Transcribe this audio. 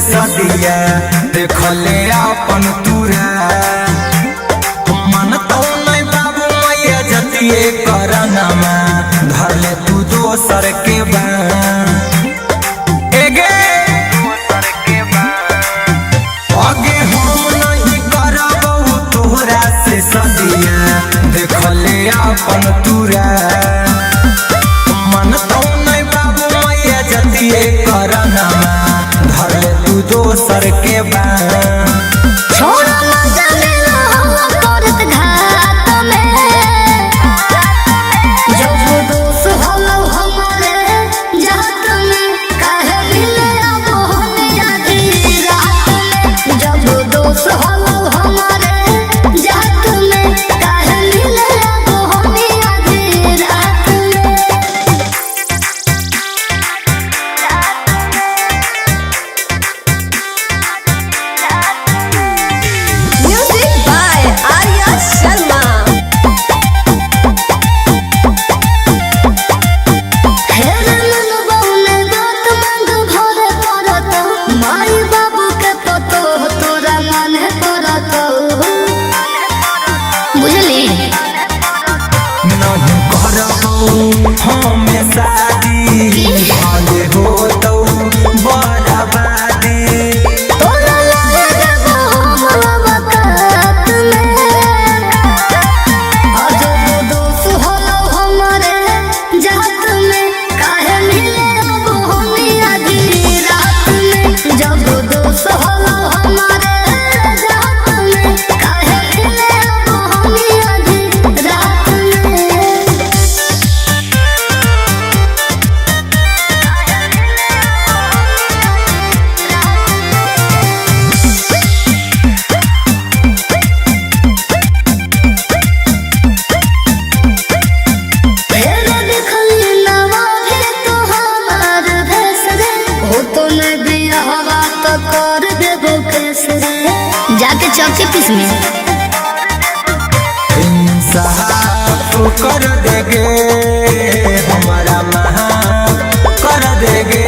सदिया देख ले अपन तुरा मन तो नहीं बाबू मैया जतिए करनमा धर ले तू दोसर के बा आगे हम नहीं करबू तोहरा से सदिया देख ले अपन तुरा मन तो नहीं बाबू मैया जतिए करनमा धर ले तू दोसर के बा हमें शादी भाले हो तो बराबादी तोरा लगे हम वक्त में अजब दोस्त होलो हमारे जात में काहे मिले अब हम आधी रात में जब दोस्त होलो हमारे जात में काहे मिले अब हम आधी रात में जाके चौकी पीस में इंसाफ कर देगे हमारा महा कर देगे।